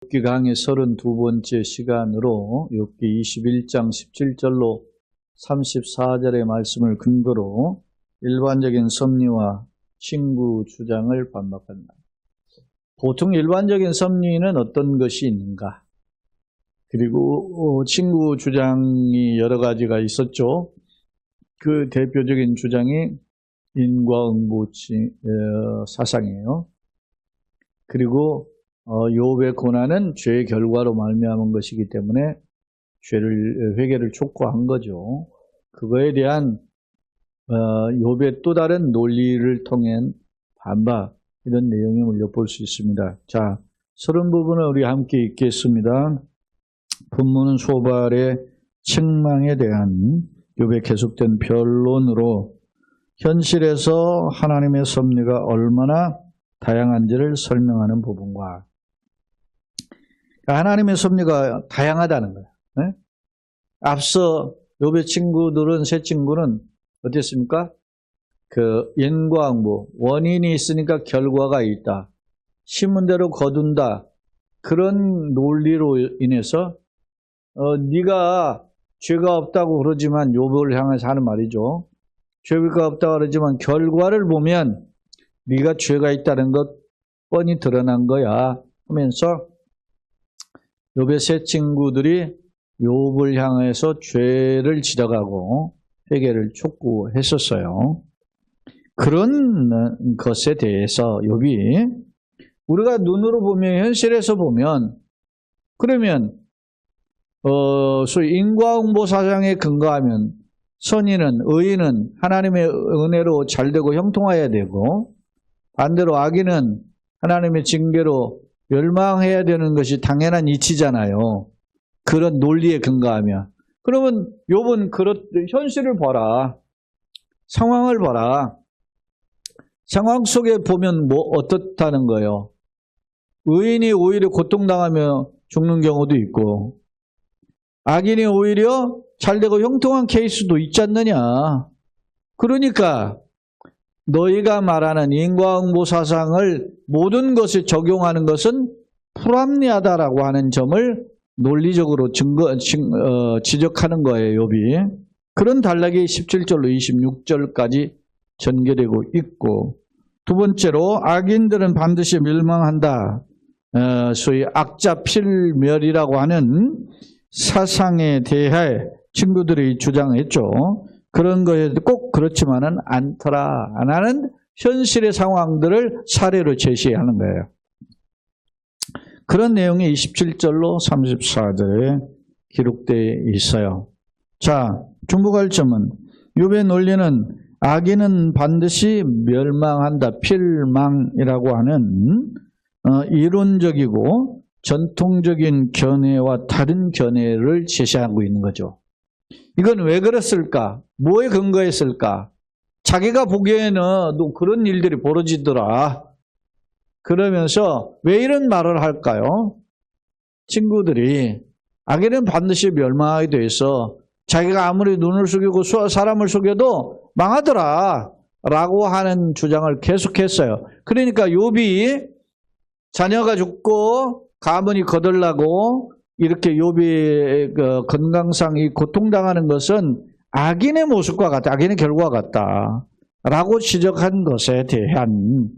욥기 강의 32번째 시간으로 욥기 21장 17절로 34절의 말씀을 근거로 일반적인 섭리와 친구 주장을 반박한다. 보통 일반적인 섭리는 어떤 것이 있는가? 그리고 친구 주장이 여러 가지가 있었죠. 그 대표적인 주장이 인과응보 사상이에요. 그리고 욥의 고난은 죄의 결과로 말미암은 것이기 때문에 회개를 촉구한 거죠. 그거에 대한 욥의 또 다른 논리를 통한 반박, 이런 내용을 엿볼 수 있습니다. 자, 30부분을 우리 함께 읽겠습니다. 본문은 소발의 책망에 대한 욥의 계속된 변론으로 현실에서 하나님의 섭리가 얼마나 다양한지를 설명하는 부분과, 하나님의 섭리가 다양하다는 거예요. 네? 앞서 욥의 친구들은, 세 친구는 어땠습니까? 인과응보, 원인이 있으니까 결과가 있다. 심은 대로 거둔다. 그런 논리로 인해서 네가 죄가 없다고 그러지만, 욥을 향해서 하는 말이죠. 죄가 없다고 그러지만 결과를 보면 네가 죄가 있다는 것 뻔히 드러난 거야 하면서 욥의 세 친구들이 욥을 향해서 죄를 지적하고 회개를 촉구했었어요. 그런 것에 대해서 욥이 우리가 눈으로 보면, 현실에서 보면, 그러면 소위 인과응보 사상에 근거하면 선인은, 의인은 하나님의 은혜로 잘되고 형통해야 되고, 반대로 악인은 하나님의 징계로 멸망해야 되는 것이 당연한 이치잖아요. 그런 논리에 근거하면. 그러면 욥은 현실을 봐라. 상황을 봐라. 상황 속에 보면 어떻다는 거예요? 의인이 오히려 고통당하며 죽는 경우도 있고, 악인이 오히려 잘되고 형통한 케이스도 있지 않느냐. 그러니까 너희가 말하는 인과응보 사상을 모든 것에 적용하는 것은 불합리하다라고 하는 점을 논리적으로 지적하는 거예요, 욥이. 그런 단락이 17절로 26절까지 전개되고 있고, 두 번째로 악인들은 반드시 멸망한다. 소위 악자 필멸이라고 하는 사상에 대해 친구들이 주장했죠. 그런 거에 꼭 그렇지만은 않더라. 하는 현실의 상황들을 사례로 제시하는 거예요. 그런 내용이 27절로 34절에 기록되어 있어요. 자, 주목할 점은 욥의 논리는 악인은 반드시 멸망한다. 필망이라고 하는 이론적이고 전통적인 견해와 다른 견해를 제시하고 있는 거죠. 이건 왜 그랬을까? 뭐에 근거했을까? 자기가 보기에는 또 그런 일들이 벌어지더라. 그러면서 왜 이런 말을 할까요? 친구들이 악인은 반드시 멸망하게 돼 있어. 자기가 아무리 눈을 속이고 사람을 속여도 망하더라 라고 하는 주장을 계속했어요. 그러니까 욥이 자녀가 죽고 가문이 거덜나고 이렇게 욥이 건강상 고통당하는 것은 악인의 모습과 같다. 악인의 결과와 같다 라고 지적한 것에 대한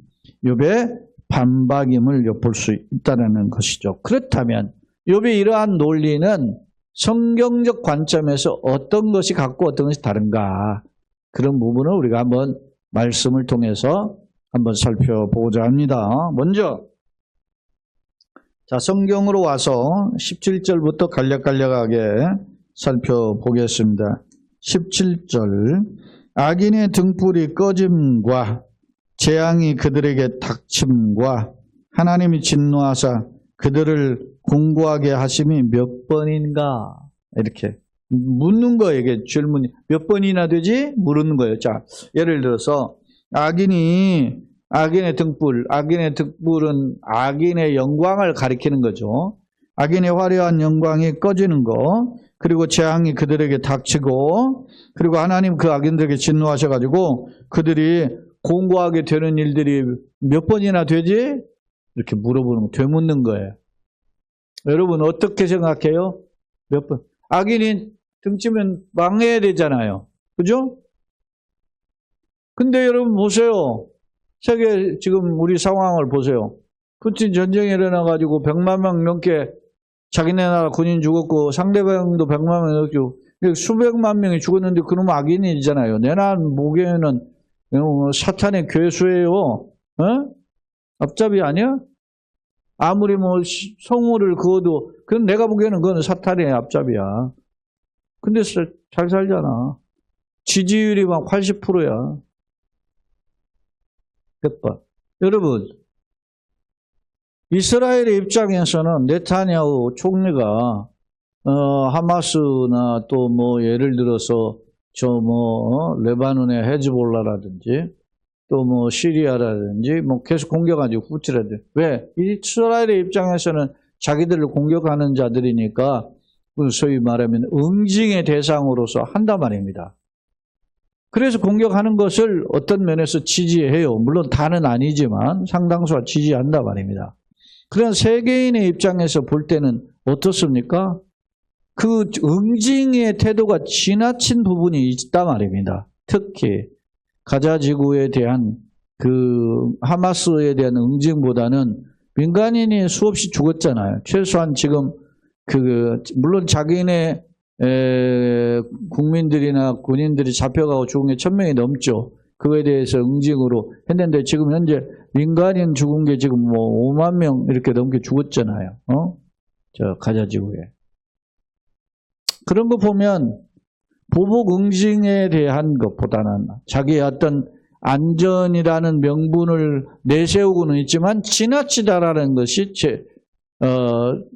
욥의 반박임을 엿볼 수 있다는 것이죠. 그렇다면 욥의 이러한 논리는 성경적 관점에서 어떤 것이 같고 어떤 것이 다른가, 그런 부분을 우리가 한번 말씀을 통해서 한번 살펴보고자 합니다. 먼저 성경으로 와서 17절부터 간략간략하게 살펴보겠습니다. 17절, 악인의 등불이 꺼짐과 재앙이 그들에게 닥침과 하나님이 진노하사 그들을 공고하게 하심이 몇 번인가? 이렇게 묻는 거예요. 이게 질문이 몇 번이나 되지? 물은 거예요. 자, 예를 들어서 악인의 등불은 악인의 영광을 가리키는 거죠. 악인의 화려한 영광이 꺼지는 거, 그리고 재앙이 그들에게 닥치고, 그리고 하나님 그 악인들에게 진노하셔가지고 그들이 공고하게 되는 일들이 몇 번이나 되지? 이렇게 물어보는 거, 되묻는 거예요. 여러분 어떻게 생각해요? 몇 번? 악인이 등치면 망해야 되잖아요. 그죠? 근데 여러분 보세요. 세계 지금 우리 상황을 보세요. 푸틴 전쟁이 일어나가지고 100만 명 넘게 자기네 나라 군인 죽었고 상대방도 100만 명 넘고 수백만 명이 죽었는데 그놈 악인이잖아요. 내가 보기에는 사탄의 괴수예요. 어? 앞잡이 아니야? 아무리 뭐 성우를 그어도 그건 내가 보기에는 그건 사탄의 앞잡이야. 근데 잘 살잖아. 지지율이 막 80%야. 여러분, 이스라엘의 입장에서는 네타냐후 총리가 하마스나 또 뭐 예를 들어서 레바논의 헤즈볼라라든지 또 뭐 시리아라든지 뭐 계속 공격하죠. 후티라든지. 왜? 이스라엘의 입장에서는 자기들을 공격하는 자들이니까 소위 말하면 응징의 대상으로서 한단 말입니다. 그래서 공격하는 것을 어떤 면에서 지지해요. 물론 다는 아니지만 상당수가 지지한단 말입니다. 그런 세계인의 입장에서 볼 때는 어떻습니까? 그 응징의 태도가 지나친 부분이 있단 말입니다. 특히 가자 지구에 대한 그 하마스에 대한 응징보다는 민간인이 수없이 죽었잖아요. 최소한 지금 물론 자기네 국민들이나 군인들이 잡혀가고 죽은 게 1000명이 넘죠. 그거에 대해서 응징으로 했는데 지금 현재 민간인 죽은 게 지금 뭐 5만 명 이렇게 넘게 죽었잖아요. 저 가자 지구에. 그런 거 보면 보복 응징에 대한 것보다는 자기의 어떤 안전이라는 명분을 내세우고는 있지만 지나치다라는 것이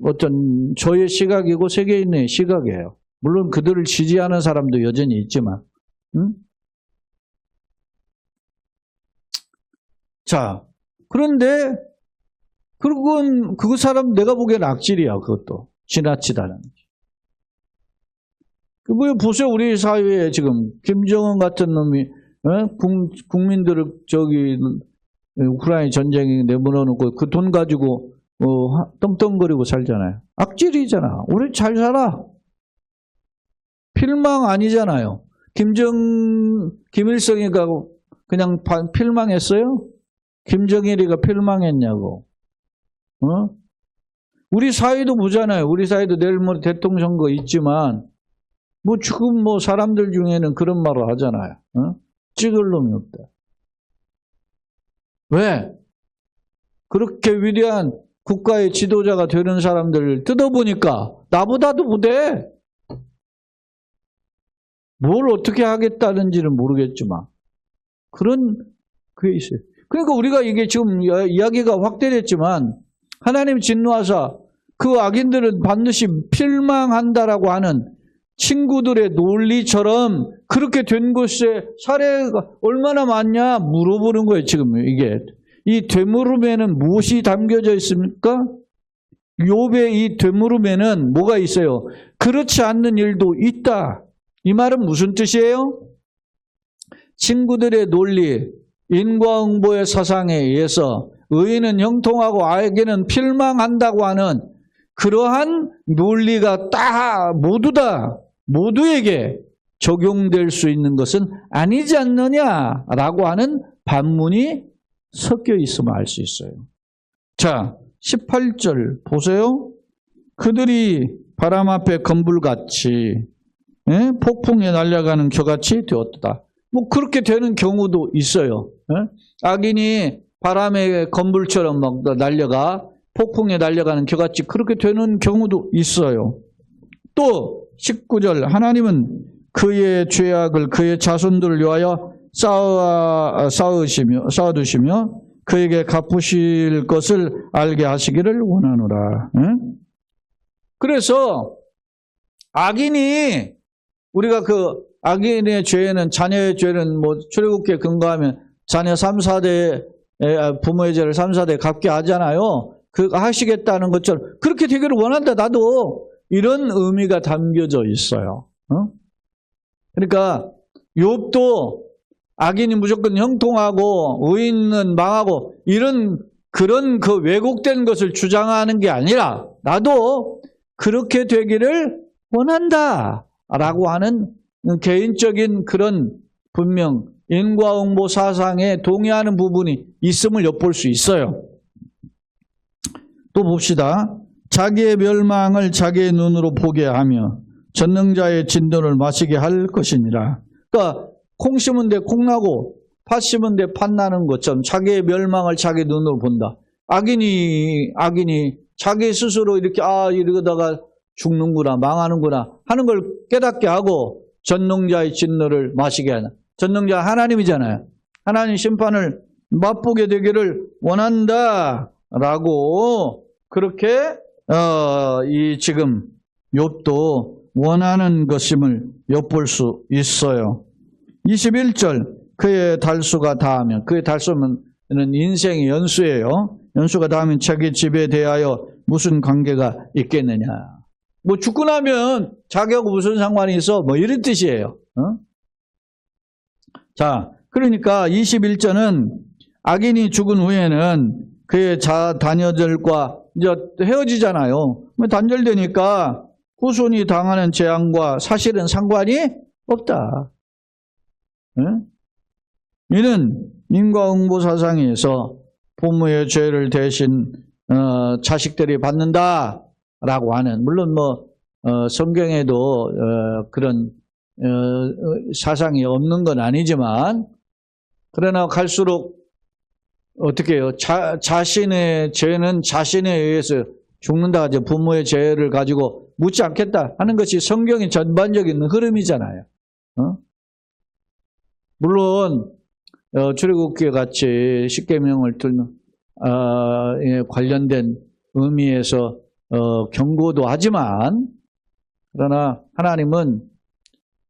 어떤 저의 시각이고 세계인의 시각이에요. 물론 그들을 지지하는 사람도 여전히 있지만. 자, 그런데 그건 그 사람 내가 보기엔 악질이야. 그것도 지나치다는. 보세요. 우리 사회에 지금 김정은 같은 놈이 국민들을 우크라이나 전쟁에 내몰아놓고 그 돈 가지고 떵떵거리고 살잖아요. 악질이잖아. 우리 잘 살아. 필망 아니잖아요. 김일성이가 그냥 필망했어요? 김정일이가 필망했냐고. 우리 사회도 보잖아요. 우리 사회도 내일 모레 대통령 선거 있지만 지금 사람들 중에는 그런 말을 하잖아요. 찍을 놈이 없다. 왜? 그렇게 위대한 국가의 지도자가 되는 사람들을 뜯어보니까 나보다도 못해. 뭘 어떻게 하겠다는지는 모르겠지만 그런 그게 있어요. 그러니까 우리가 이게 지금 이야기가 확대됐지만 하나님 진노하사 그 악인들은 반드시 필망한다라고 하는 친구들의 논리처럼 그렇게 된 것의 사례가 얼마나 많냐 물어보는 거예요. 지금 이게 이 되물음에는 무엇이 담겨져 있습니까? 욥의 이 되물음에는 뭐가 있어요? 그렇지 않는 일도 있다. 이 말은 무슨 뜻이에요? 친구들의 논리, 인과응보의 사상에 의해서 의인은 형통하고 악인은 필망한다고 하는 그러한 논리가 모두에게 적용될 수 있는 것은 아니지 않느냐라고 하는 반문이 섞여 있음을 알 수 있어요. 자, 18절 보세요. 그들이 바람 앞에 건불같이 폭풍에 날아가는 겨같이 되었다. 그렇게 되는 경우도 있어요. 악인이 바람의 건불처럼 막 날려가 폭풍에 날아가는 겨같이 그렇게 되는 경우도 있어요. 또 19절 하나님은 그의 죄악을 그의 자손들을 위하여 쌓아두시며 그에게 갚으실 것을 알게 하시기를 원하노라. 그래서 악인이 우리가 그 악인의 죄는 자녀의 죄는 출애굽기에 근거하면 자녀 3, 4대 부모의 죄를 3, 4대 갚게 하잖아요. 그 하시겠다는 것처럼 그렇게 되기를 원한다. 나도 이런 의미가 담겨져 있어요. 그러니까 욥도 악인이 무조건 형통하고 의인은 망하고 이런 그런 그 왜곡된 것을 주장하는 게 아니라 나도 그렇게 되기를 원한다라고 하는 개인적인 그런 분명 인과응보 사상에 동의하는 부분이 있음을 엿볼 수 있어요. 또 봅시다. 자기의 멸망을 자기의 눈으로 보게 하며 전능자의 진노를 마시게 할 것이니라. 그러니까 콩 심은 데 콩 나고 팥 심은 데 팥 나는 것처럼 자기의 멸망을 자기 눈으로 본다. 악인이 자기 스스로 이렇게 이러다가 죽는구나 망하는구나 하는 걸 깨닫게 하고 전능자의 진노를 마시게 하나. 전능자 하나님이잖아요. 하나님 심판을 맛보게 되기를 원한다라고 그렇게 이 지금 욥도 원하는 것임을 엿볼 수 있어요. 21절 그의 달수가 다하면, 그의 달수는 인생의 연수예요. 연수가 다하면 자기 집에 대하여 무슨 관계가 있겠느냐. 뭐 죽고 나면 자기하고 무슨 상관이 있어? 뭐 이런 뜻이에요. 자, 그러니까 21절은 악인이 죽은 후에는 그의 자녀들과 이제 헤어지잖아요. 단절되니까 후손이 당하는 재앙과 사실은 상관이 없다. 이는 인과응보 사상에서 부모의 죄를 대신 자식들이 받는다라고 하는, 물론 성경에도 그런 사상이 없는 건 아니지만, 그러나 갈수록 어떻게 해요? 자신의 죄는 자신에 의해서 죽는다. 부모의 죄를 가지고 묻지 않겠다 하는 것이 성경의 전반적인 흐름이잖아요. 물론 출애굽기에 같이 십계명을 들는 관련된 의미에서 경고도 하지만, 그러나 하나님은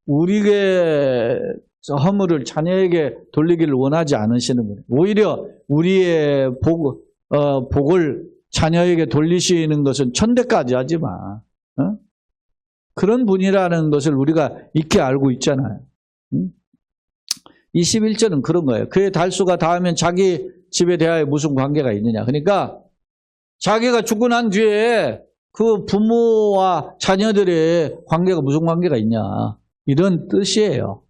우리의 허물을 자녀에게 돌리기를 원하지 않으시는 분이에요. 오히려 우리의 복을 자녀에게 돌리시는 것은 천대까지 하지 마. 그런 분이라는 것을 우리가 익히 알고 있잖아요. 21절은 그런 거예요. 그의 달수가 닿으면 자기 집에 대하여 무슨 관계가 있느냐. 그러니까 자기가 죽고 난 뒤에 그 부모와 자녀들의 관계가 무슨 관계가 있냐. 이런 뜻이에요.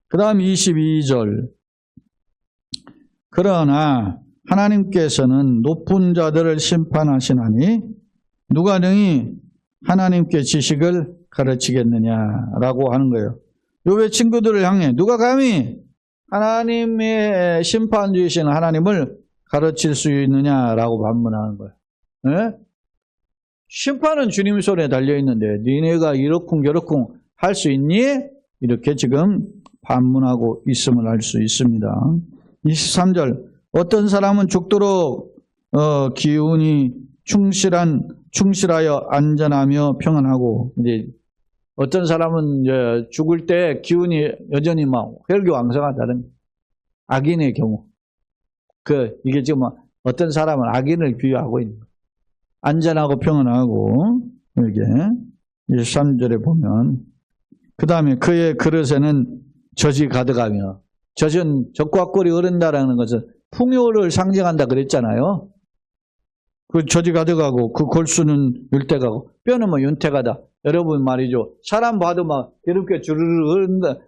그 다음 22절. 그러나 하나님께서는 높은 자들을 심판하시나니 누가 능히 하나님께 지식을 가르치겠느냐라고 하는 거예요. 욥의 친구들을 향해 누가 감히 하나님의 심판주이신 하나님을 가르칠 수 있느냐라고 반문하는 거예요. 네? 심판은 주님 손에 달려있는데 니네가 이러쿵저러쿵 할 수 있니? 이렇게 지금 반문하고 있음을 알 수 있습니다. 23절 어떤 사람은 죽도록 기운이 충실하여 안전하며 평안하고, 이제 어떤 사람은 이제 죽을 때 기운이 여전히 막 혈기왕성하다는 악인의 경우. 이게 지금 어떤 사람은 악인을 비유하고 있는 거예요. 안전하고 평안하고, 이게 23절에 보면, 그 다음에 그의 그릇에는 젖이 가득하며, 젖은 젖과 꿀이 흐른다라는 것은 풍요를 상징한다 그랬잖아요. 그 젖이 가득하고 그 골수는 율대가고 뼈는 윤택하다. 여러분 말이죠. 사람 봐도 막 기름기가 주르르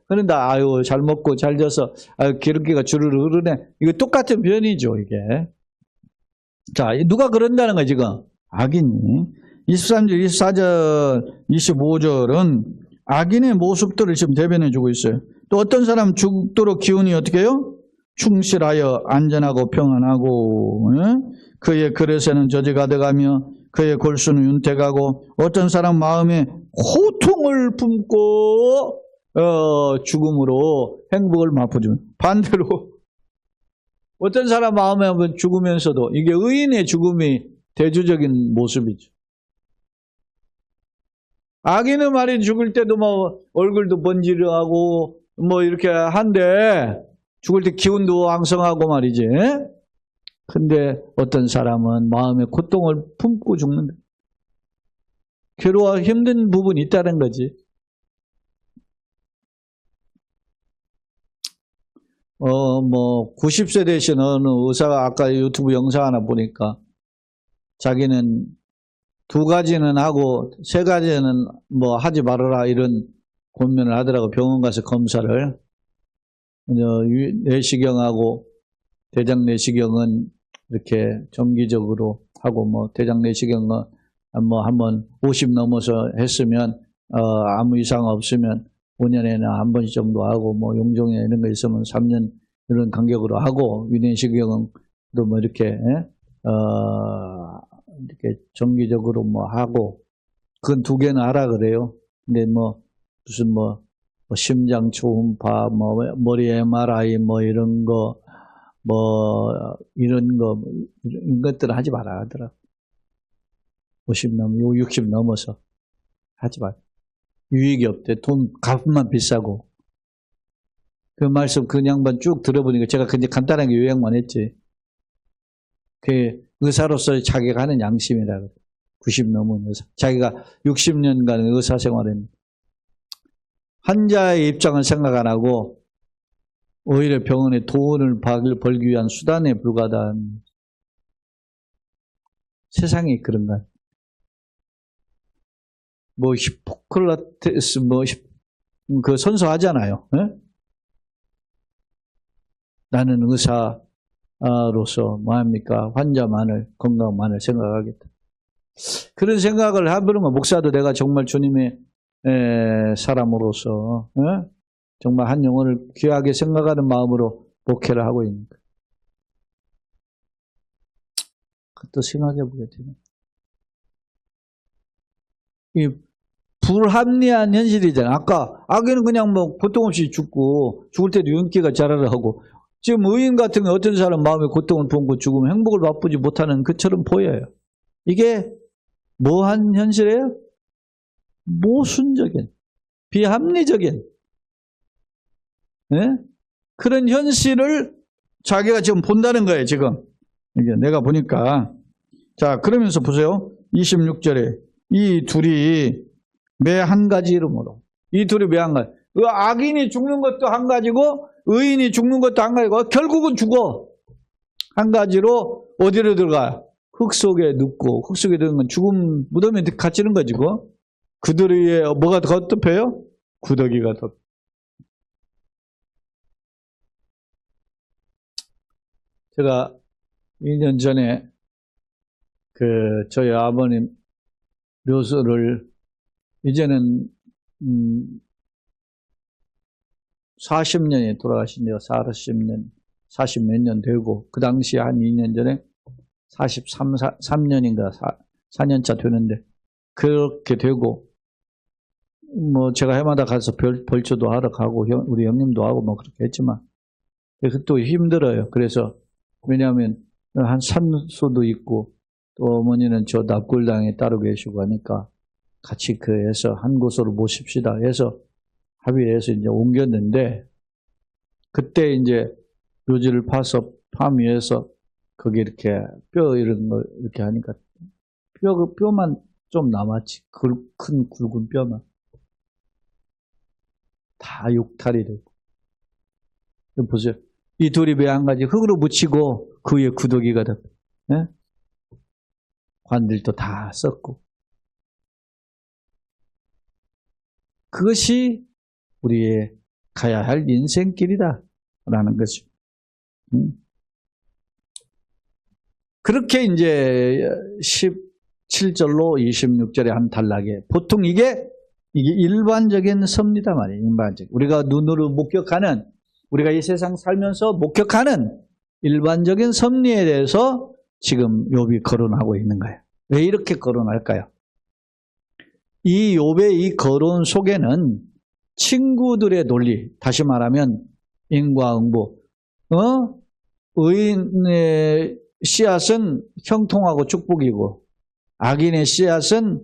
흐른다. 아유 잘 먹고 잘 져서 아유 기름기가 주르르 흐르네. 이거 똑같은 표현이죠 이게. 자, 누가 그런다는 거야 지금? 악인이. 23절, 24절, 25절은 악인의 모습들을 지금 대변해 주고 있어요. 또 어떤 사람 죽도록 기운이 어떻게 해요? 충실하여 안전하고 평안하고, 그의 그릇에는 젖이 가득하며 그의 골수는 윤택하고, 어떤 사람 마음에 고통을 품고 죽음으로 행복을 맛보지만, 반대로 어떤 사람 마음에 죽으면서도, 이게 의인의 죽음이 대조적인 모습이죠. 악인은 말이 죽을 때도 얼굴도 번지르하고 이렇게 한데, 죽을 때 기운도 왕성하고 말이지. 근데 어떤 사람은 마음에 고통을 품고 죽는다. 괴로워 힘든 부분이 있다는 거지. 뭐 90세 되신 어느 의사가 아까 유튜브 영상 하나 보니까 자기는 2가지는 하고 3가지는 뭐 하지 말아라 이런 권면을 하더라고. 병원 가서 검사를. 내시경하고 대장 내시경은 이렇게 정기적으로 하고, 뭐 대장 내시경은 뭐 한번 50 넘어서 했으면 아무 이상 없으면 5년에는 한 번씩 정도 하고, 뭐 용종에 이런 거 있으면 3년 이런 간격으로 하고, 위내시경은 또 뭐 이렇게 이렇게 정기적으로 뭐 하고, 그건 2개는 하라 그래요. 근데 뭐 무슨 뭐 심장 초음파, 뭐 머리 MRI 뭐 이런 거, 뭐 이런 것들은 하지 마라 하더라. 50 넘어, 60 넘어서 하지 마. 유익이 없대. 돈 값만 비싸고. 그 말씀 그 양반 쭉 들어보니까 제가 그냥 간단하게 요약만 했지. 그 의사로서 자기가 하는 양심이라 그래. 90 넘은 의사. 자기가 60년간 의사 생활했는데 환자의 입장을 생각 안 하고 오히려 병원에 돈을 벌기 위한 수단에 불과한 세상이 그런가. 뭐 히포크라테스 그 선서하잖아요. 에? 나는 의사로서 뭐합니까? 환자만을, 건강만을 생각하겠다. 그런 생각을 해보면 목사도 내가 정말 주님의 사람으로서 정말 한 영혼을 귀하게 생각하는 마음으로 목회를 하고 있는 거예요. 그것도 생각해 보게 되네. 이 불합리한 현실이잖아. 아까 아기는 그냥 뭐 고통 없이 죽고 죽을 때도 윤기가 자라라 하고, 지금 의인 같은 게 어떤 사람 마음에 고통을 품고 죽으면 행복을 맛보지 못하는 것처럼 보여요. 이게 뭐한 현실이에요? 모순적인, 비합리적인 그런 현실을 자기가 지금 본다는 거예요. 지금 이게 내가 보니까. 자, 그러면서 보세요. 26절에 이 둘이 매 한 가지 이름으로, 이 둘이 매 한 가지, 악인이 죽는 것도 한 가지고 의인이 죽는 것도 한 가지고 결국은 죽어. 한 가지로 어디로 들어가? 흙 속에 눕고, 흙 속에 들어가면 죽음 무덤에 갇히는 거지. 그들 위에 뭐가 더 덮여요? 구더기가 덮여. 제가 2년 전에 저희 아버님 묘소를 이제는 40년이 돌아가신 지가 40 몇 년 되고, 그 당시에 한 2년 전에 43년인가 4년차 되는데 그렇게 되고, 뭐 제가 해마다 가서 벌초도 하러 가고 우리 형님도 하고 뭐 그렇게 했지만 그것도 힘들어요. 그래서 왜냐하면 한 산소도 있고 또 어머니는 저 납골당에 따로 계시고 하니까 같이 해서 한 곳으로 모십시다 해서 합의해서 이제 옮겼는데, 그때 이제 묘지를 파서 파미해서 거기 이렇게 뼈 이런 거 이렇게 하니까 뼈만 좀 남았지. 큰 굵은 뼈만 다 육탈이 되고. 보세요. 이 둘이 매 한 가지 흙으로 묻히고 그 위에 구더기가 덮여. 관들도 다 썩고. 그것이 우리의 가야 할 인생길이다 라는 거죠. 그렇게 이제 17절로 26절에 한 단락에 보통 이게 일반적인 섭리다 말이에요. 일반적. 우리가 눈으로 목격하는, 우리가 이 세상 살면서 목격하는 일반적인 섭리에 대해서 지금 욥이 거론하고 있는 거예요. 왜 이렇게 거론할까요? 이 욥의 이 거론 속에는 친구들의 논리, 다시 말하면 인과응보, 의인의 씨앗은 형통하고 축복이고 악인의 씨앗은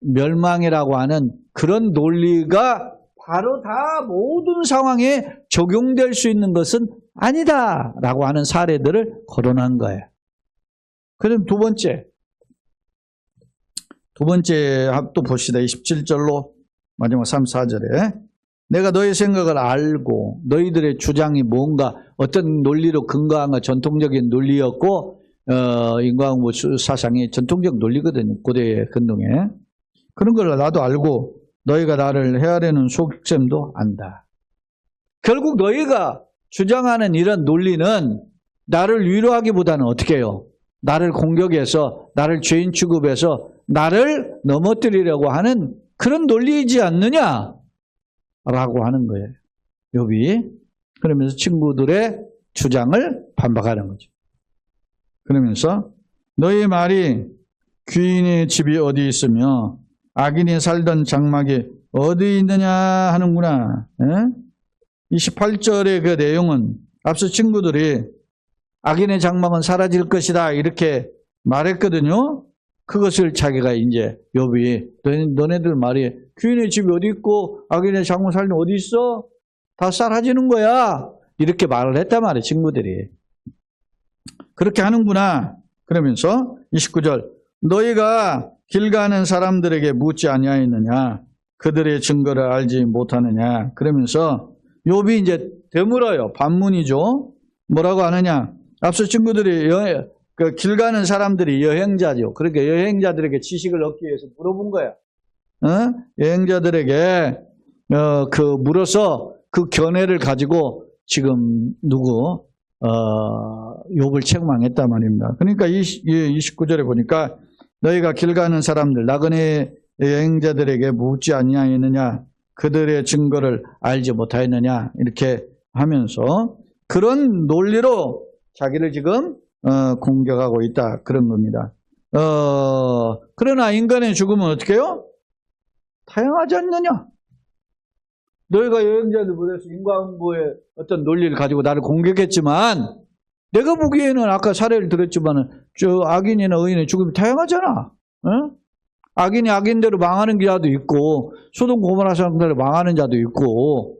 멸망이라고 하는 그런 논리가 바로 다 모든 상황에 적용될 수 있는 것은 아니다라고 하는 사례들을 거론한 거예요. 그럼 두 번째 또 봅시다. 27절로 마지막 3, 4절에 내가 너희 생각을 알고 너희들의 주장이 뭔가 어떤 논리로 근거한 거 전통적인 논리였고 인과응보 사상이 전통적 논리거든요. 고대 근동에. 그런 걸 나도 알고 너희가 나를 헤아리는 속셈도 안다. 결국 너희가 주장하는 이런 논리는 나를 위로하기보다는 어떻게 해요? 나를 공격해서 나를 죄인 취급해서 나를 넘어뜨리려고 하는 그런 논리이지 않느냐? 라고 하는 거예요. 욥이. 그러면서 친구들의 주장을 반박하는 거죠. 그러면서 너희 말이 귀인의 집이 어디 있으며 악인이 살던 장막이 어디 있느냐 하는구나. 28절의 그 내용은 앞서 친구들이 악인의 장막은 사라질 것이다 이렇게 말했거든요. 그것을 자기가 이제 욥이 너네들 말이 귀인의 집이 어디 있고 악인의 장막 살면 어디 있어? 다 사라지는 거야. 이렇게 말을 했단 말이에요. 친구들이. 그렇게 하는구나. 그러면서 29절 너희가 길 가는 사람들에게 묻지 아니하였느냐? 그들의 증거를 알지 못하느냐? 그러면서 욥이 이제 되물어요. 반문이죠. 뭐라고 하느냐? 앞서 친구들이 그 길 가는 사람들이 여행자죠. 그러니까 여행자들에게 지식을 얻기 위해서 물어본 거야. 여행자들에게 물어서 그 견해를 가지고 지금 욥을 책망했단 말입니다. 그러니까 29절에 보니까 너희가 길 가는 사람들 나그네 여행자들에게 묻지 아니하였느냐 그들의 증거를 알지 못하였느냐 이렇게 하면서 그런 논리로 자기를 지금 공격하고 있다 그런 겁니다. 그러나 인간의 죽음은 어떻게 해요? 다양하지 않느냐? 너희가 여행자들 보내서 인과응보의 어떤 논리를 가지고 나를 공격했지만 내가 보기에는 아까 사례를 들었지만 저 악인이나 의인의 죽음이 다양하잖아. 악인이 악인대로 망하는 자도 있고 소돔 고모라 사람대로 망하는 자도 있고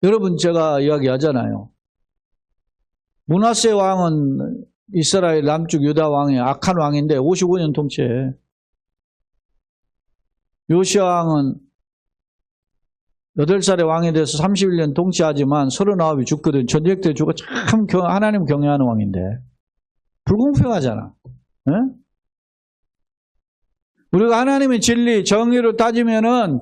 여러분 제가 이야기하잖아요. 므낫세 왕은 이스라엘 남쪽 유다 왕의 악한 왕인데 55년 통치해. 요시야 왕은 8살에 왕이 돼서 31년 통치하지만 39이 죽거든. 전쟁 때 죽어 참 하나님 경외하는 왕인데. 불공평하잖아. 에? 우리가 하나님의 진리, 정의로 따지면은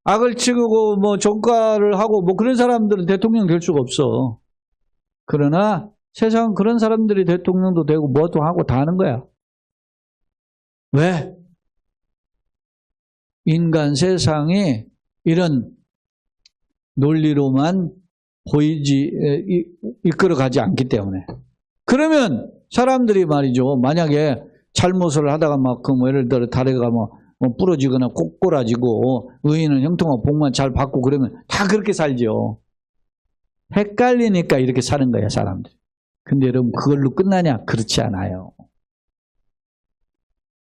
악을 치고 뭐 종가를 하고 뭐 그런 사람들은 대통령 될 수가 없어. 그러나 세상은 그런 사람들이 대통령도 되고 뭐도 하고 다 하는 거야. 왜? 인간 세상이 이런 논리로만 이끌어가지 않기 때문에. 그러면 사람들이 말이죠. 만약에 잘못을 하다가 막 예를 들어 다리가 부러지거나 꼬꾸라지고 의인은 형통하고 복만 잘 받고 그러면 다 그렇게 살죠. 헷갈리니까 이렇게 사는 거야 사람들이. 근데 여러분 그걸로 끝나냐? 그렇지 않아요.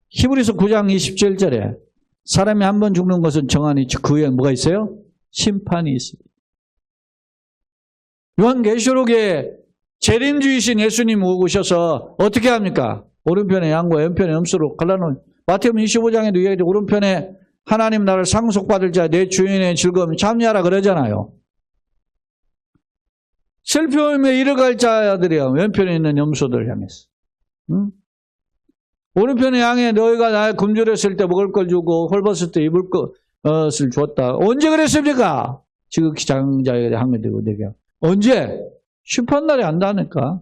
히브리서 9장 27절에 사람이 한 번 죽는 것은 정한이 있죠. 그 후에 뭐가 있어요? 심판이 있습니다. 요한계시록에 재림주이신 예수님 오셔서 어떻게 합니까? 오른편에 양과 왼편에 염소로 갈라놓은 마태복음 25장에도 이야기하죠. 오른편에 하나님 나라를 상속받을 자 내 주인의 즐거움에 참여하라 그러잖아요. 슬픔에 이르갈 자들이야 왼편에 있는 염소들 향해서. 응? 오른편의 양에 너희가 나의 굶주렸을 때 먹을 걸 주고 헐벗을 때 입을 것을 주었다. 언제 그랬습니까? 지극히 작은 자에게 한개 되고 내게. 언제? 심판날에 안다니까.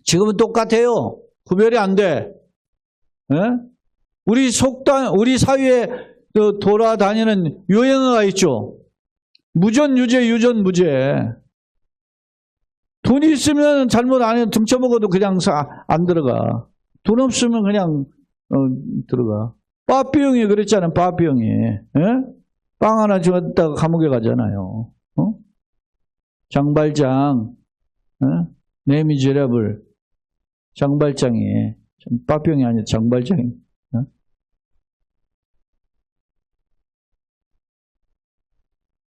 지금은 똑같아요. 구별이 안 돼. 에? 우리 사회에 돌아다니는 유행어가 있죠. 무전, 유죄, 유전, 무죄. 돈이 있으면 잘못 안 해도 등쳐먹어도 그냥 안 들어가. 돈 없으면 그냥 들어가. 빠삐용이 그랬잖아요. 빠삐용이. 빵 하나 주었다가 감옥에 가잖아요. 장발장, 네미제라블 장발장이 빠삐용이 아니라 장발장이.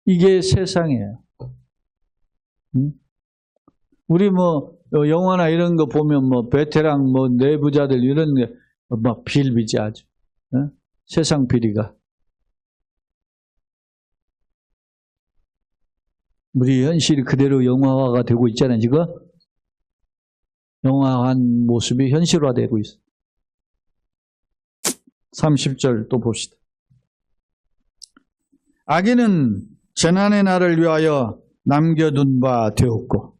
이게 세상이에요. 우리 영화나 이런 거 보면 베테랑 내부자들 이런 게 막 비일비재하죠. 세상 비리가. 우리 현실이 그대로 영화화가 되고 있잖아요, 지금. 영화한 모습이 현실화되고 있어요. 30절 또 봅시다. 악인은 재난의 날을 위하여 남겨둔 바 되었고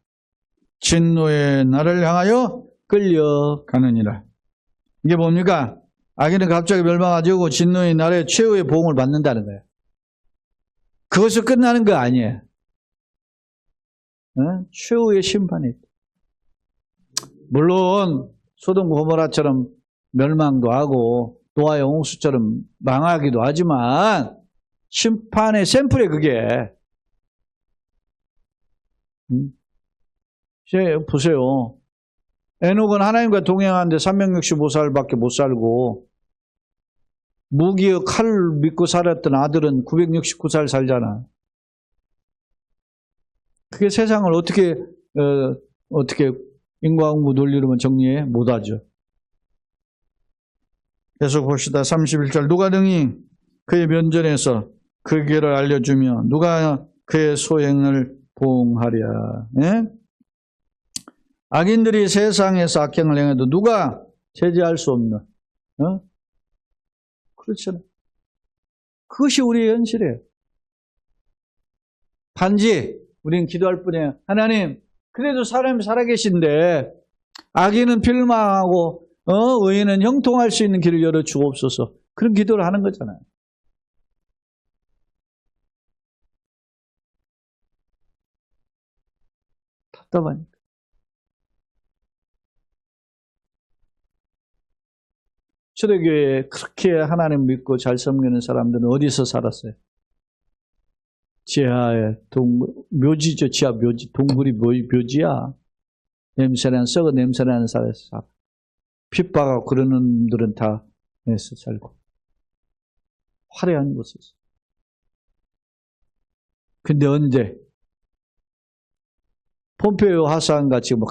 진노의 날을 향하여 끌려가느니라. 이게 뭡니까? 악인은 갑자기 멸망하고 진노의 날에 최후의 보응을 받는다는 거예요. 그것을 끝나는 거 아니에요. 최후의 심판이 있다. 물론 소돔 고모라처럼 멸망도 하고 노아의 홍수처럼 망하기도 하지만 심판의 샘플이 그게. 이제 보세요. 에녹은 하나님과 동행하는데 365살밖에 못 살고 무기의 칼을 믿고 살았던 아들은 969살 살잖아. 그게 세상을 어떻게 인과응보 논리로만 정리해? 못하죠. 계속 봅시다. 31절. 누가 등이 그의 면전에서 그 길을 알려주며 누가 그의 소행을 보응하랴. 예? 악인들이 세상에서 악행을 행해도 누가 제재할 수 없는, 그렇잖아요. 그것이 우리의 현실이에요. 단지 우리는 기도할 뿐이에요. 하나님, 그래도 사람이 살아계신데 악인은 필망하고 의인은 형통할 수 있는 길을 열어주옵소서. 그런 기도를 하는 거잖아요. 답답하니까. 초대교회에 그렇게 하나님 믿고 잘 섬기는 사람들은 어디서 살았어요? 지하에 묘지죠. 지하 묘지. 동굴이 묘지야. 냄새나는 썩은 냄새나는 살에서 살아. 핍박하고 그러는 놈들은 다 에서 살고. 화려한 곳에서. 근데 언제? 폼페이오 하사한 같이 막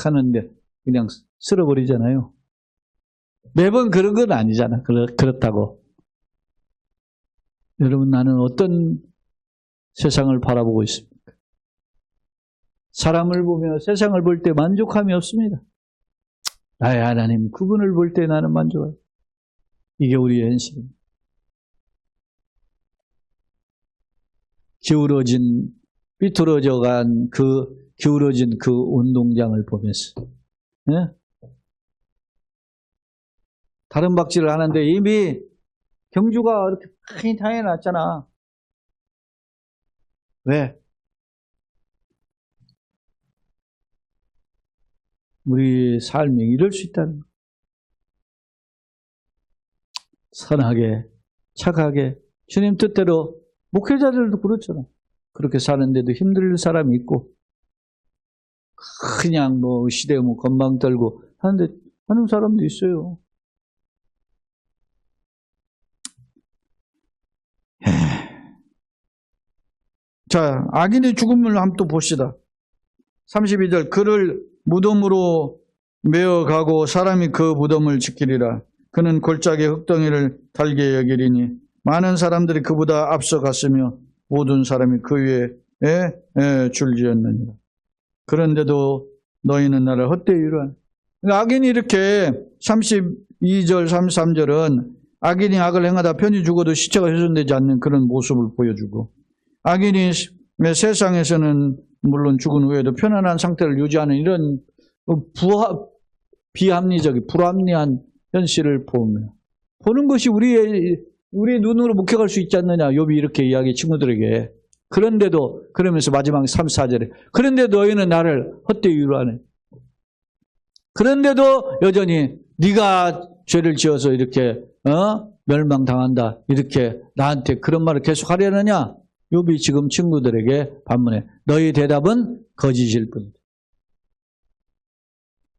하는데 그냥 쓸어버리잖아요. 매번 그런 건 아니잖아. 그렇다고. 여러분, 나는 어떤 세상을 바라보고 있습니까? 사람을 보며 세상을 볼 때 만족함이 없습니다. 나의 하나님, 그분을 볼 때 나는 만족해요. 이게 우리의 현실입니다. 기울어진 그 운동장을 보면서, 네? 다른 박질을 하는데 이미 경주가 이렇게 많이 당해놨잖아. 왜? 우리 삶이 이럴 수 있다는 거. 선하게, 착하게, 주님 뜻대로, 목회자들도 그렇잖아. 그렇게 사는데도 힘들 사람이 있고, 그냥 시대 건방 떨고 하는 사람도 있어요. 자, 악인의 죽음을 한번 또 봅시다. 32절. 그를 무덤으로 메어가고 사람이 그 무덤을 지키리라. 그는 골짜기 흙덩이를 달게 여기리니 많은 사람들이 그보다 앞서갔으며 모든 사람이 그 위에 줄지었느니라. 그런데도 너희는 나를 헛되이 위로하니. 악인이 이렇게 32절 33절은 악인이 악을 행하다 편히 죽어도 시체가 훼손되지 않는 그런 모습을 보여주고, 악인이 세상에서는 물론 죽은 후에도 편안한 상태를 유지하는 이런 비합리적인 불합리한 현실을 보는 것이 우리의 눈으로 목격할 수 있지 않느냐. 욥이 이렇게 이야기 친구들에게. 그런데도 그러면서 마지막 34절에 그런데도 너희는 나를 헛되이 위로하네. 그런데도 여전히 네가 죄를 지어서 이렇게 멸망당한다. 이렇게 나한테 그런 말을 계속 하려느냐. 욥이 지금 친구들에게 반문해. 너희 대답은 거짓일 뿐이다.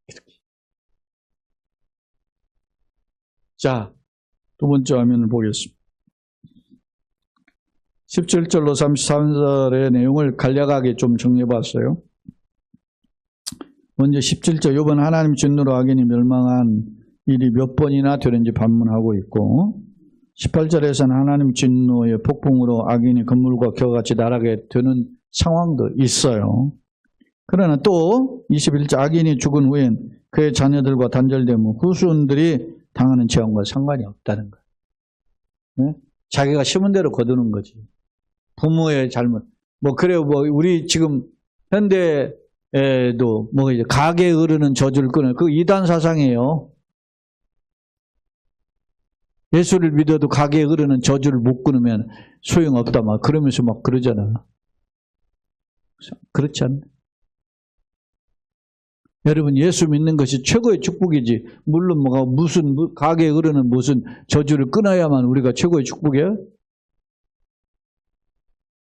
이렇게. 자, 두 번째 화면을 보겠습니다. 17절로 33절의 내용을 간략하게 좀 정리해봤어요. 먼저 17절, 욥은 하나님 진노로 악인이 멸망한 일이 몇 번이나 되는지 반문하고 있고, 18절에서는 하나님 진노의 폭풍으로 악인이 건물과 겨같이 날아가게 되는 상황도 있어요. 그러나 또 21절 악인이 죽은 후엔 그의 자녀들과 단절되면 후손들이 당하는 재앙과 상관이 없다는 거예요. 네? 자기가 심은 대로 거두는 거지. 부모의 잘못. 뭐 그래요. 뭐 우리 지금 현대에도 뭐 이제 가게에 흐르는 저주를 끊어요. 그 이단 사상이에요. 예수를 믿어도 가게에 흐르는 저주를 못 끊으면 소용없다 막 그러면서 막 그러잖아. 그렇지 않나? 여러분 예수 믿는 것이 최고의 축복이지. 물론 뭐가 무슨 가게에 흐르는 무슨 저주를 끊어야만 우리가 최고의 축복이야?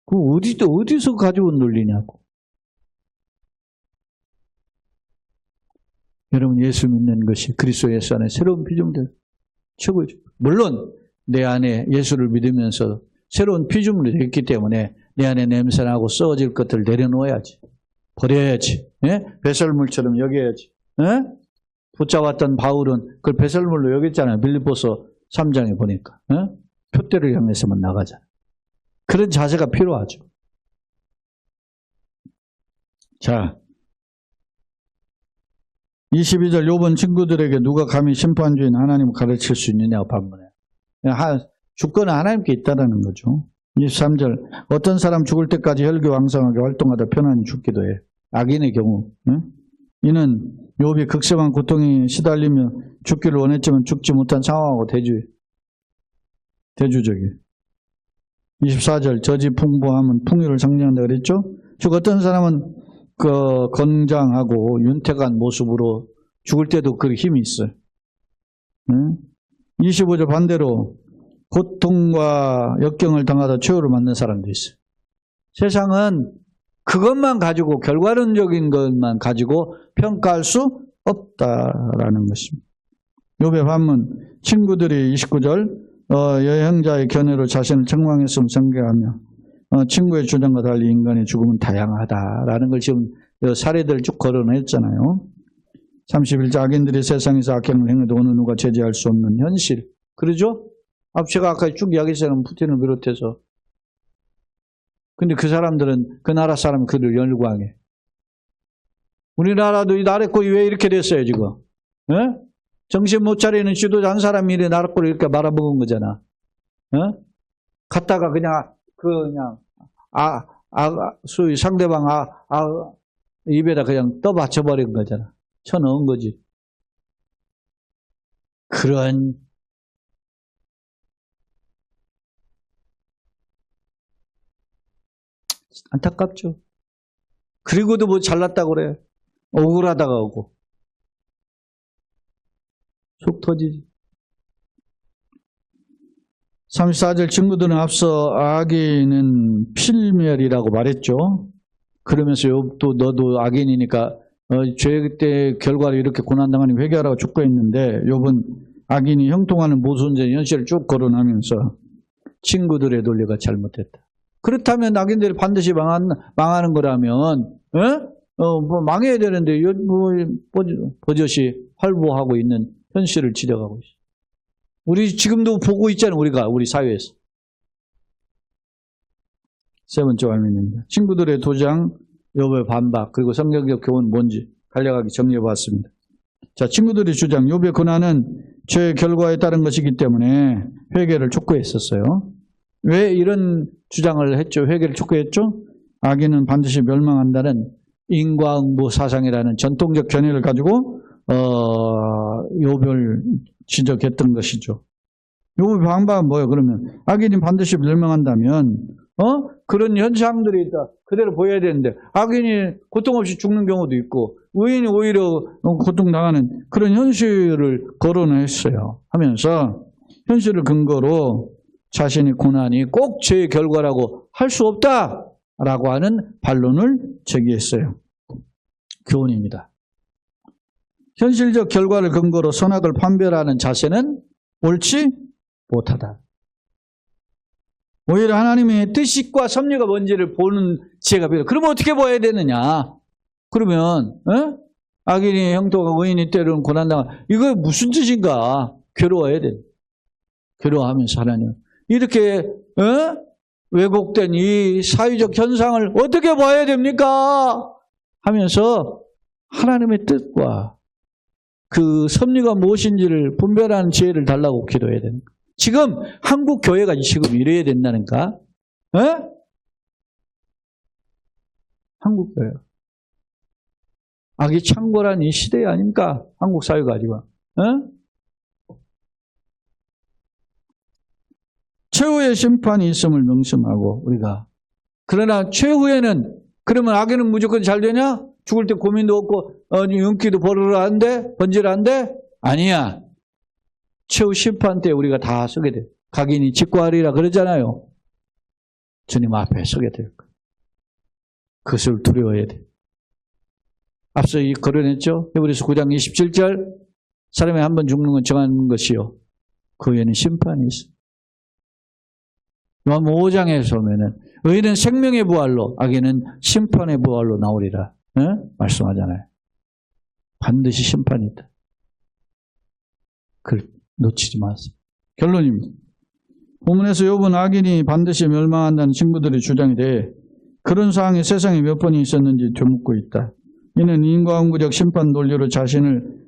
그 어디서 가져온 논리냐고. 여러분 예수 믿는 것이 그리스도 예수 안에 새로운 피조물 최고의 축복. 물론 내 안에 예수를 믿으면서 새로운 피조물이 됐기 때문에 내 안에 냄새나고 썩어질 것들을 내려놓아야지. 버려야지. 예? 배설물처럼 여겨야지. 예? 붙잡았던 바울은 그걸 배설물로 여겼잖아요. 빌립보서 3장에 보니까. 예? 표대를 향해서만 나가잖아요. 그런 자세가 필요하죠. 자, 22절 욥은 친구들에게 누가 감히 심판주인 하나님을 가르칠 수 있느냐고 반문해요. 주권은 하나님께 있다는 거죠. 23절 어떤 사람 죽을 때까지 혈기왕성하게 활동하다 편안히 죽기도 해. 악인의 경우. 이는 욥이 극심한 고통에 시달리며 죽기를 원했지만 죽지 못한 상황하고 대주적이에요. 24절 저지 풍부함은 풍요를 상징한다 그랬죠. 즉 어떤 사람은 그 건장하고 윤택한 모습으로 죽을 때도 그 힘이 있어요. 25절 반대로 고통과 역경을 당하다 최후를 맞는 사람도 있어요. 세상은 그것만 가지고 결과론적인 것만 가지고 평가할 수 없다라는 것입니다. 욥의 반문 친구들이 29절 여행자의 견해로 자신을 책망했음을 생각하며 친구의 주장과 달리 인간의 죽음은 다양하다라는 걸 지금 사례들을 쭉 거론했잖아요. 31절 악인들이 세상에서 악행을 행해도 어느 누가 제재할 수 없는 현실. 그러죠? 제가 아까 쭉 이야기했잖아요. 푸틴을 비롯해서. 근데 그 사람들은 그 나라 사람은 그를 열광해. 우리나라도 이 나라꼴이 왜 이렇게 됐어요 지금? 에? 정신 못 차리는 지도자 한 사람이 나라꼴을 이렇게 말아먹은 거잖아. 갔다가 그냥 소위 상대방 입에다 그냥 떠받쳐버린 거잖아. 쳐넣은 거지. 그런 안타깝죠. 그리고도 뭐 잘났다고 그래. 억울하다가 오고. 속 터지지. 34절 친구들은 앞서 악인은 필멸이라고 말했죠. 그러면서 욥도 너도 악인이니까 죄 때 결과로 이렇게 고난당하니 회개하라고 촉구했는데 욥은 악인이 형통하는 모순적인 현실을 쭉 거론하면서 친구들의 논리가 잘못됐다. 그렇다면 악인들이 반드시 망하는 거라면 뭐 망해야 되는데 버젓이 활보하고 있는 현실을 지적하고 있어요. 우리 지금도 보고 있잖아요. 우리 사회에서. 세 번째 말씀입니다. 친구들의 도장, 욥의 반박, 그리고 성경적 교훈 뭔지 간략하게 정리해봤습니다. 자, 친구들의 주장, 욥의 고난은 죄의 결과에 따른 것이기 때문에 회개를 촉구했었어요. 왜 이런 주장을 했죠? 회개를 촉구했죠? 악인은 반드시 멸망한다는 인과응보 사상이라는 전통적 견해를 가지고 욥을 지적했던 것이죠. 욥의 반박은 뭐예요? 그러면 악인이 반드시 멸망한다면 그런 현상들이 있다. 그대로 보여야 되는데 악인이 고통 없이 죽는 경우도 있고 의인이 오히려 고통당하는 그런 현실을 거론했어요. 하면서 현실을 근거로 자신의 고난이 꼭 죄의 결과라고 할 수 없다라고 하는 반론을 제기했어요. 교훈입니다. 현실적 결과를 근거로 선악을 판별하는 자세는 옳지 못하다. 오히려 하나님의 뜻과 섭리가 뭔지를 보는 지혜가 필요해요. 그러면 어떻게 봐야 되느냐? 그러면 악인이 형통하고 의인이 때로는 고난당하 이거 무슨 뜻인가? 괴로워야 돼. 괴로워하면서 하나님 이렇게 왜곡된 이 사회적 현상을 어떻게 봐야 됩니까? 하면서 하나님의 뜻과 그 섭리가 무엇인지를 분별하는 지혜를 달라고 기도해야 됩니다. 지금 한국 교회가 지금 이래야 된다니까? 에? 한국 교회. 악이 창궐한 이 시대 아닙니까? 한국 사회가 지금. 에? 최후의 심판이 있음을 명심하고 우리가. 그러나 최후에는 그러면 악에는 무조건 잘 되냐? 죽을 때 고민도 없고 윤기도 번질한데 아니야. 최후 심판 때 우리가 다 서게 돼. 각인이 직구하리라 그러잖아요. 주님 앞에 서게 될 거예요. 그것을 두려워해야 돼. 앞서 거론했죠. 히브리서 9장 27절 사람이 한 번 죽는 건 정하는 것이요. 그 후에는 심판이 있어. 요한복음 5장에서 보면은 의인은 생명의 부활로 악인은 심판의 부활로 나오리라. 말씀하잖아요. 반드시 심판이 있다. 그걸 놓치지 마세요. 결론입니다. 본문에서 욥은 악인이 반드시 멸망한다는 친구들의 주장에 대해 그런 사항이 세상에 몇 번이 있었는지 되묻고 있다. 이는 인과응보적 심판 논리로 자신을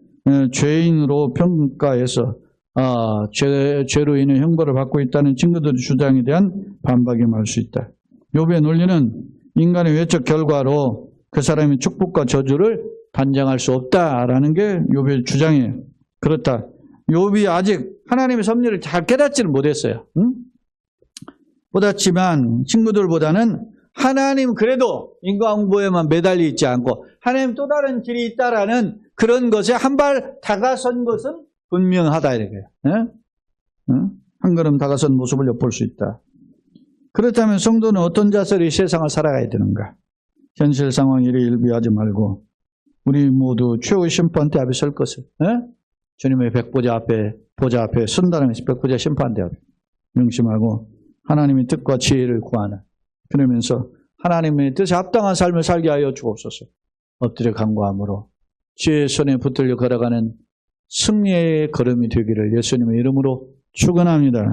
죄인으로 평가해서 죄로 인해 형벌을 받고 있다는 친구들의 주장에 대한 반박임을 할 수 있다. 욥의 논리는 인간의 외적 결과로 그 사람의 축복과 저주를 단정할 수 없다라는 게 욥의 주장이에요. 그렇다. 욥이 아직 하나님의 섭리를 잘 깨닫지는 못했어요. 못했지만 친구들보다는 하나님 그래도 인과응보에만 매달려 있지 않고 하나님 또 다른 길이 있다라는 그런 것에 한 발 다가선 것은 분명하다 이렇게. 한 걸음 다가선 모습을 엿볼 수 있다. 그렇다면 성도는 어떤 자세로 이 세상을 살아가야 되는가? 현실 상황 일에 일비하지 말고 우리 모두 최후의 심판대 앞에 설 것을 주님의 보좌 앞에 선다는 것이 백보자 심판대 앞에 명심하고 하나님의 뜻과 지혜를 구하는 그러면서 하나님의 뜻에 합당한 삶을 살게 하여 주옵소서. 엎드려 간구함으로 주의 손에 붙들려 걸어가는 승리의 걸음이 되기를 예수님의 이름으로 축원합니다.